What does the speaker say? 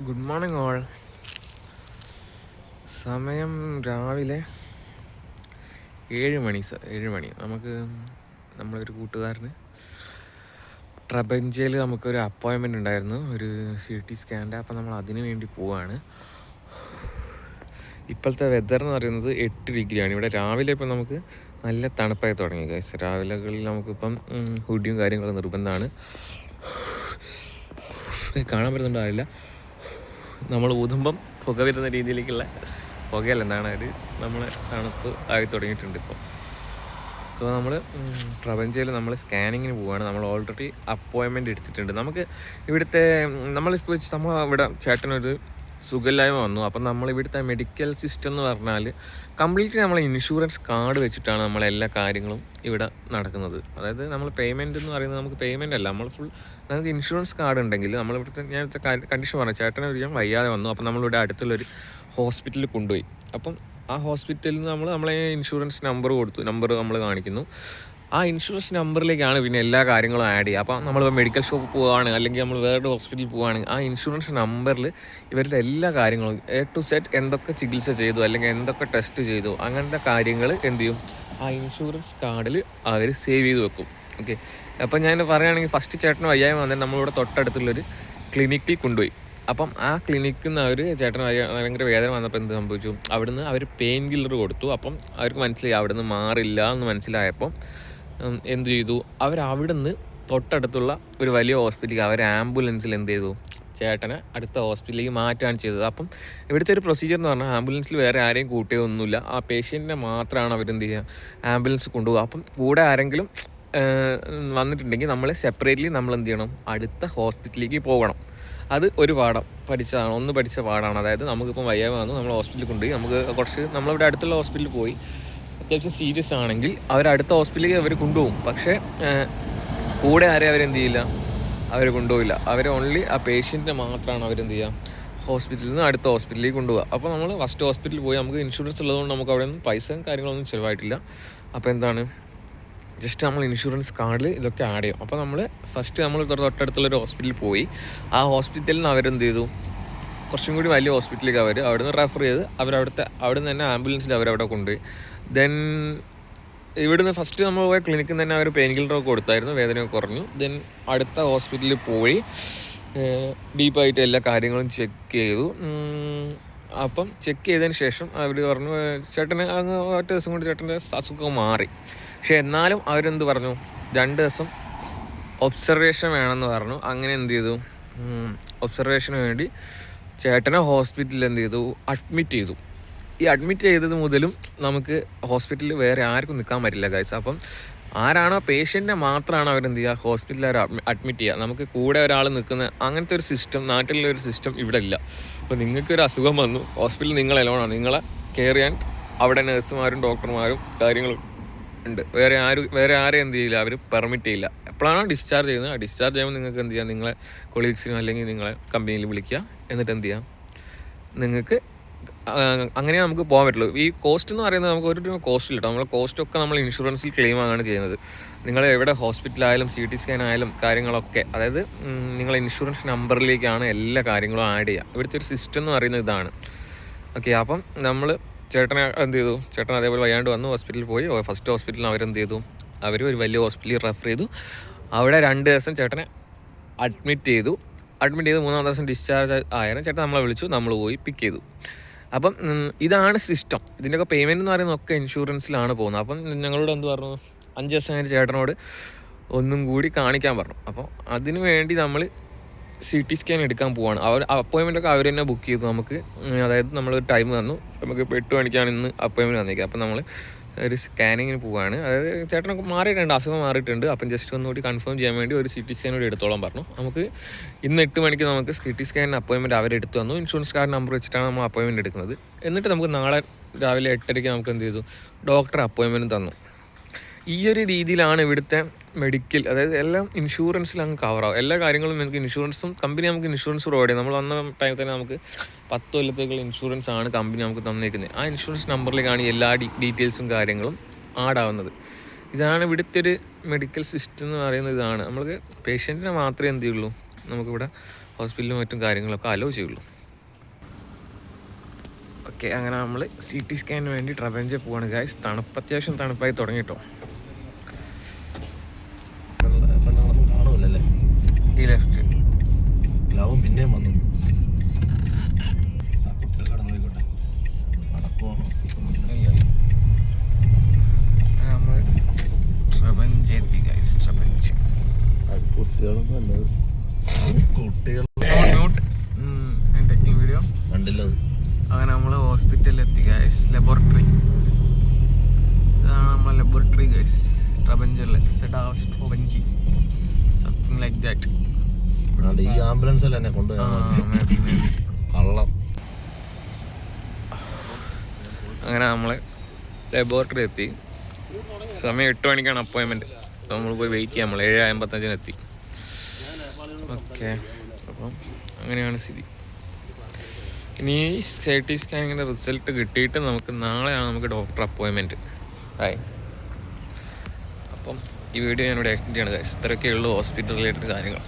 Good morning all. സമയം രാവിലെ 7 മണി. നമ്മളൊരു കൂട്ടുകാരന് ട്രബഞ്ചയിൽ നമുക്കൊരു അപ്പോയിൻമെൻ്റ് ഉണ്ടായിരുന്നു, ഒരു CT സ്കാൻ്റെ. അപ്പം നമ്മൾ അതിന് വേണ്ടി പോവാണ്. ഇപ്പോഴത്തെ വെതർ എന്ന് പറയുന്നത് 8 ഡിഗ്രിയാണ് ഇവിടെ. രാവിലെ ഇപ്പം നമുക്ക് നല്ല തണുപ്പായി തുടങ്ങി ഗൈസ്. രാവിലെകളിൽ നമുക്കിപ്പം ഹുഡിയും കാര്യങ്ങളൊക്കെ നിർബന്ധമാണ്. കാണാൻ പറ്റുന്നുണ്ടാവില്ല, നമ്മൾ ഊതുമ്പം പുക വരുന്ന രീതിയിലേക്കുള്ള പുകയല്ല, എന്താണ് ഒരു നമ്മളെ തണുപ്പ് ആയി തുടങ്ങിയിട്ടുണ്ട് ഇപ്പോൾ. സോ നമ്മൾ പ്രപഞ്ചയിൽ നമ്മൾ സ്കാനിങ്ങിന് പോവുകയാണ്. നമ്മൾ ഓൾറെഡി അപ്പോയിൻമെൻറ്റ് എടുത്തിട്ടുണ്ട്. നമുക്ക് ഇവിടുത്തെ നമ്മൾ ഇവിടെ ചേട്ടനൊരു സുഖമില്ലായ്മ വന്നു. അപ്പം നമ്മൾ ഇവിടുത്തെ മെഡിക്കൽ സിസ്റ്റം എന്ന് പറഞ്ഞാൽ കംപ്ലീറ്റ്ലി നമ്മൾ ഇൻഷുറൻസ് കാർഡ് വെച്ചിട്ടാണ് നമ്മളെല്ലാ കാര്യങ്ങളും ഇവിടെ നടക്കുന്നത്. അതായത് നമ്മൾ പേയ്മെൻറ്റ് എന്ന് പറയുന്നത് നമുക്ക് പേയ്മെൻ്റ് അല്ല, നമുക്ക് ഇൻഷുറൻസ് കാർഡ് ഉണ്ടെങ്കിൽ നമ്മളിവിടുത്തെ ഞാനിവിടുത്തെ കണ്ടീഷൻ പറഞ്ഞു, ചേട്ടനൊരിക്കലും വയ്യാതെ വന്നു. അപ്പം നമ്മളിവിടെ അടുത്തുള്ളൊരു ഹോസ്പിറ്റലിൽ കൊണ്ടുപോയി. അപ്പം ആ ഹോസ്പിറ്റലിൽ നിന്ന് നമ്മളെ ഇൻഷുറൻസ് നമ്പർ കൊടുത്തു, നമ്പർ നമ്മൾ കാണിക്കുന്നു. ആ ഇൻഷുറൻസ് നമ്പറിലേക്കാണ് പിന്നെ എല്ലാ കാര്യങ്ങളും ആഡ് ചെയ്യുക. അപ്പോൾ നമ്മളിപ്പോൾ മെഡിക്കൽ ഷോപ്പ് പോവുകയാണ്, അല്ലെങ്കിൽ നമ്മൾ വേറൊരു ഹോസ്പിറ്റലിൽ പോവുകയാണ്, ആ ഇൻഷുറൻസ് നമ്പറിൽ ഇവരുടെ എല്ലാ കാര്യങ്ങളും A to Z എന്തൊക്കെ ചികിത്സ ചെയ്തു അല്ലെങ്കിൽ എന്തൊക്കെ ടെസ്റ്റ് ചെയ്തു അങ്ങനത്തെ കാര്യങ്ങൾ എന്ത് ചെയ്യും, ആ ഇൻഷുറൻസ് കാർഡിൽ അവർ സേവ് ചെയ്ത് വെക്കും. ഓക്കെ, അപ്പോൾ ഞാൻ പറയുകയാണെങ്കിൽ ഫസ്റ്റ് ചേട്ടന് വയ്യായ്മ വന്നിട്ട് നമ്മളിവിടെ തൊട്ടടുത്തുള്ളൊരു ക്ലിനിക്കിൽ കൊണ്ടുപോയി. അപ്പം ആ ക്ലിനിക്കിൽ നിന്ന് അവർ ചേട്ടന് ഭയങ്കര വേദന വന്നപ്പോൾ എന്ത് സംഭവിച്ചു, അവിടുന്ന് അവർ പെയിൻ കില്ലർ കൊടുത്തു. അപ്പം അവർക്ക് മനസ്സിലായി അവിടുന്ന് മാറില്ല എന്ന് മനസ്സിലായപ്പോൾ എന്ത് ചെയ്തു, അവരവിടുന്ന് തൊട്ടടുത്തുള്ള ഒരു വലിയ ഹോസ്പിറ്റലിൽ അവർ ആംബുലൻസിൽ എന്ത് ചെയ്തു, ചേട്ടനെ അടുത്ത ഹോസ്പിറ്റലിലേക്ക് മാറ്റുകയാണ് ചെയ്തത്. അപ്പം ഇവിടുത്തെ ഒരു പ്രൊസീജിയർ എന്ന് പറഞ്ഞാൽ ആംബുലൻസിൽ വേറെ ആരെയും കൂട്ടിയൊന്നുമില്ല, ആ പേഷ്യൻറ്റിനെ മാത്രമാണ് അവരെന്ത് ചെയ്യുക, ആംബുലൻസ് കൊണ്ടുപോകുക. അപ്പം കൂടെ ആരെങ്കിലും വന്നിട്ടുണ്ടെങ്കിൽ നമ്മൾ സെപ്പറേറ്റ്ലി നമ്മൾ എന്ത് ചെയ്യണം, അടുത്ത ഹോസ്പിറ്റലിലേക്ക് പോകണം. അത് ഒരു പാഠം പഠിച്ച പാഠമാണ്. അതായത് നമുക്കിപ്പം വയ്യായ്മ വന്നു, നമ്മൾ ഹോസ്പിറ്റലിൽ കൊണ്ടുപോയി, നമ്മളിവിടെ അടുത്തുള്ള ഹോസ്പിറ്റലിൽ പോയി, അത്യാവശ്യം സീരിയസ് ആണെങ്കിൽ അവരടുത്ത ഹോസ്പിറ്റലിലേക്ക് അവർ കൊണ്ടുപോകും. പക്ഷേ കൂടെ ആരെയും അവരെന്ത് ചെയ്യില്ല, അവർ കൊണ്ടുപോയില്ല. അവർ ഓൺലി ആ പേഷ്യൻറ്റിനെ മാത്രമാണ് അവരെന്ത് ചെയ്യുക, ഹോസ്പിറ്റലിൽ നിന്ന് അടുത്ത ഹോസ്പിറ്റലിലേക്ക് കൊണ്ടുപോകുക. അപ്പോൾ നമ്മൾ ഫസ്റ്റ് ഹോസ്പിറ്റലിൽ പോയി, നമുക്ക് ഇൻഷുറൻസ് ഉള്ളതുകൊണ്ട് നമുക്ക് അവിടെ നിന്ന് പൈസയും കാര്യങ്ങളൊന്നും ചിലവായിട്ടില്ല. അപ്പോൾ എന്താണ്, ജസ്റ്റ് നമ്മൾ ഇൻഷുറൻസ് കാർഡിൽ ഇതൊക്കെ ആഡ് ചെയ്യും. അപ്പോൾ നമ്മൾ തൊട്ടടുത്തുള്ളൊരു ഹോസ്പിറ്റലിൽ പോയി, ആ ഹോസ്പിറ്റലിൽ നിന്ന് അവരെന്ത് ചെയ്തു, കുറച്ചും കൂടി വലിയ ഹോസ്പിറ്റലിലേക്ക് അവിടെ നിന്ന് റെഫർ ചെയ്ത് അവിടെ നിന്ന് തന്നെ ആംബുലൻസിൽ അവരവിടെ കൊണ്ടുപോയി. ദെൻ ഇവിടുന്ന് ഫസ്റ്റ് നമ്മൾ പോയ ക്ലിനിക്കിൽ നിന്ന് തന്നെ അവർ പെയിൻ കില്ലറൊക്കെ കൊടുത്തായിരുന്നു, വേദനയൊക്കെ കുറഞ്ഞു. ദെൻ അടുത്ത ഹോസ്പിറ്റലിൽ പോയി ഡീപ്പായിട്ട് എല്ലാ കാര്യങ്ങളും ചെക്ക് ചെയ്തു. അപ്പം ചെക്ക് ചെയ്തതിന് ശേഷം അവർ പറഞ്ഞു, ചേട്ടന് അങ്ങ് ഒറ്റ ദിവസം കൊണ്ട് ചേട്ടൻ്റെ അസുഖം മാറി. പക്ഷെ എന്നാലും അവരെന്ത് പറഞ്ഞു, 2 ദിവസം ഒബ്സർവേഷൻ വേണമെന്ന് പറഞ്ഞു. അങ്ങനെ എന്ത് ചെയ്തു, ഒബ്സർവേഷന് വേണ്ടി ചേട്ടനെ ഹോസ്പിറ്റലിൽ എന്ത് ചെയ്തു, അഡ്മിറ്റ് ചെയ്തു. ഈ അഡ്മിറ്റ് ചെയ്തത് മുതലും നമുക്ക് ഹോസ്പിറ്റലിൽ വേറെ ആർക്കും നിൽക്കാൻ പറ്റില്ല ഗൈസ്. അപ്പം ആരാണോ പേഷ്യൻറ്റിനെ മാത്രമാണ് അവരെന്ത് ചെയ്യുക, ഹോസ്പിറ്റലിൽ അവർ അഡ്മിറ്റ് ചെയ്യുക. നമുക്ക് കൂടെ ഒരാൾ നിൽക്കുന്ന അങ്ങനത്തെ ഒരു സിസ്റ്റം നാട്ടിലൊരു സിസ്റ്റം ഇവിടെ ഇല്ല. അപ്പോൾ നിങ്ങൾക്കൊരു അസുഖം വന്നു, ഹോസ്പിറ്റലിൽ നിങ്ങൾ എലോണാണ്, നിങ്ങളെ കെയർ ചെയ്യാൻ അവിടെ നഴ്സുമാരും ഡോക്ടർമാരും കാര്യങ്ങളും ഉണ്ട്. വേറെ ആരെയും എന്ത് ചെയ്യില്ല, അവർ പെർമിറ്റ് ചെയ്യില്ല. എപ്പോഴാണോ ഡിസ്ചാർജ് ചെയ്യുന്നത്, ആ ഡിസ്ചാർജ് ചെയ്യുമ്പോൾ നിങ്ങൾക്ക് എന്ത് ചെയ്യാം, നിങ്ങളെ കൊളീഗ്സിനോ അല്ലെങ്കിൽ നിങ്ങളെ കമ്പനിയിൽ വിളിക്കുക, എന്നിട്ട് എന്ത് ചെയ്യാം, നിങ്ങൾക്ക് അങ്ങനെ നമുക്ക് പോകാൻ പറ്റുള്ളൂ. ഈ കോസ്റ്റ് എന്ന് പറയുന്നത് നമുക്ക് ഒരു കോസ്റ്റ് ഇല്ല. നമ്മൾ കോസ്റ്റൊക്കെ നമ്മൾ ഇൻഷുറൻസിൽ ക്ലെയിം ആണ് ചെയ്യുന്നത്. നിങ്ങൾ എവിടെ ഹോസ്പിറ്റലായാലും CT സ്കാൻ ആയാലും കാര്യങ്ങളൊക്കെ, അതായത് നിങ്ങൾ ഇൻഷുറൻസ് നമ്പറിലേക്കാണ് എല്ലാ കാര്യങ്ങളും ആഡ് ചെയ്യുക. ഇവിടുത്തെ ഒരു സിസ്റ്റം എന്ന് പറയുന്നത് ഇതാണ്. ഓക്കെ, അപ്പം നമ്മൾ ചേട്ടനെ എന്ത് ചെയ്തു, ചേട്ടൻ അതേപോലെ വയ്യാണ്ട് വന്നു, ഹോസ്പിറ്റലിൽ പോയി. ഫസ്റ്റ് ഹോസ്പിറ്റലിൽ അവരെന്ത് ചെയ്തു, അവർ ഒരു വലിയ ഹോസ്പിറ്റലിൽ റെഫർ ചെയ്തു. അവിടെ 2 ദിവസം ചേട്ടനെ അഡ്മിറ്റ് ചെയ്ത് 3-ാം ദിവസം ഡിസ്ചാർജ് ആയാലും ചേട്ടൻ നമ്മളെ വിളിച്ചു, നമ്മൾ പോയി പിക്ക് ചെയ്തു. അപ്പം ഇതാണ് സിസ്റ്റം. ഇതിൻ്റെയൊക്കെ പേയ്മെൻറ്റ് എന്ന് പറയുന്നതൊക്കെ ഇൻഷുറൻസിലാണ് പോകുന്നത്. അപ്പം ഞങ്ങളോട് എന്ത് പറഞ്ഞു, 5 ദിവസം കഴിഞ്ഞ് ചേട്ടനോട് ഒന്നും കൂടി കാണിക്കാൻ പറഞ്ഞു. അപ്പോൾ അതിനു വേണ്ടി നമ്മൾ CT സ്കാൻ എടുക്കാൻ പോവാണ്. അപ്പോയിൻമെൻറ്റൊക്കെ അവർ തന്നെ ബുക്ക് ചെയ്തു നമുക്ക്. അതായത് നമ്മളൊരു ടൈം തന്നു, നമുക്ക് 8 മണിക്കാണ് ഇന്ന് അപ്പോയിൻമെൻറ്റ് തന്നേക്കുക. അപ്പം നമ്മൾ ഒരു സ്കാനിങ്ങിന് പോവുകയാണ്. അതായത് ചേട്ടനൊക്കെ മാറിയിട്ടുണ്ട്, അസുഖം മാറിയിട്ടുണ്ട്. അപ്പം ജസ്റ്റ് ഒന്നുകൂടി കൺഫേം ചെയ്യാൻ വേണ്ടി ഒരു CT സ്കാൻ കൂടി എടുത്തോളം പറഞ്ഞു. നമുക്ക് ഇന്ന് 8 മണിക്ക് നമുക്ക് CT സ്കാനിന് അപ്പോയിൻമെൻറ്റ് അവരെടുത്ത് തന്നു. ഇൻഷുറൻസ് കാർഡ് നമ്പർ വെച്ചിട്ടാണ് നമ്മൾ അപ്പോയിൻമെൻറ്റ് എടുക്കുന്നത്. എന്നിട്ട് നമുക്ക് നാളെ രാവിലെ 8:30 നമുക്ക് എന്ത് ചെയ്തു, ഡോക്ടർ അപ്പോയിൻമെൻറ്റ് തന്നു. ഈ ഒരു രീതിയിലാണ് ഇവിടുത്തെ മെഡിക്കൽ, അതായത് എല്ലാം ഇൻഷുറൻസിൽ അങ്ങ് കവറാവും. എല്ലാ കാര്യങ്ങളും നമുക്ക് ഇൻഷുറൻസും കമ്പനി നമുക്ക് ഇൻഷുറൻസ് പ്രൊവൈഡ് ചെയ്യും. നമ്മൾ വന്ന ടൈമിൽ തന്നെ നമുക്ക് 10 കൊല്ലത്തേക്കുള്ള ഇൻഷുറൻസ് ആണ് കമ്പനി നമുക്ക് തന്നേക്കുന്നത്. ആ ഇൻഷുറൻസ് നമ്പറിലേക്കാണ് എല്ലാ ഡീറ്റെയിൽസും കാര്യങ്ങളും ആഡാവുന്നത്. ഇതാണ് ഇവിടുത്തെ ഒരു മെഡിക്കൽ സിസ്റ്റം എന്ന് പറയുന്നത്. ഇതാണ് നമ്മൾക്ക് പേഷ്യൻറ്റിനെ മാത്രമേ എന്ത് ചെയ്യുള്ളൂ, നമുക്കിവിടെ ഹോസ്പിറ്റലും മറ്റും കാര്യങ്ങളൊക്കെ അലോ ചെയ്യുള്ളൂ. ഓക്കെ, അങ്ങനെ നമ്മൾ CT സ്കാനിന് വേണ്ടി ട്രബഞ്ച് പോവാണ് ഗൈസ്. അത്യാവശ്യം തണുപ്പായി തുടങ്ങിട്ടോ. ഈ ലെഫ്റ്റ് ലാവും പിന്നെയും വന്നു. നമ്മൾ ട്രബഞ്ച് എത്തി ഗൈസ്. ട്രബഞ്ച് വീഡിയോ കണ്ടില്ലത്. അങ്ങനെ നമ്മൾ ഹോസ്പിറ്റലിൽ എത്തി ഗൈസ്. ലബോറട്ടറി, ഇതാണ് നമ്മളെ ലബോറട്ടറി ഗൈസ്. ട്രബഞ്ചിലെ ട്രബഞ്ചി സംതിങ് ലൈക്ക് ദാറ്റ്. ഈ ആംബുലൻസിൽ എന്നെ കൊണ്ടുപോയി കള്ളം. അങ്ങനെ നമ്മൾ ലബോറട്ടറി എത്തി. സമയം 8 മണിക്കാണ് അപ്പോയിൻമെൻറ്റ്. അപ്പോൾ നമ്മൾ പോയി വെയിറ്റ് ചെയ്യാം. നമ്മൾ 7:55 എത്തി. ഓക്കെ, അപ്പം അങ്ങനെയാണ് സ്ഥിതി. ഇനി CT സ്കാനിങ്ങിൻ്റെ റിസൾട്ട് കിട്ടിയിട്ട് നാളെയാണ് നമുക്ക് ഡോക്ടർ അപ്പോയിൻമെൻറ്റ്. ആയി. അപ്പം ഈ വീഡിയോ ഞാനിവിടെ എക്സ്പ്ലെയിൻ ചെയ്യണം ഗൈസ്. ഇത്രയൊക്കെ ഉള്ളൂ ഹോസ്പിറ്റൽ റിലേറ്റഡ് കാര്യങ്ങൾ.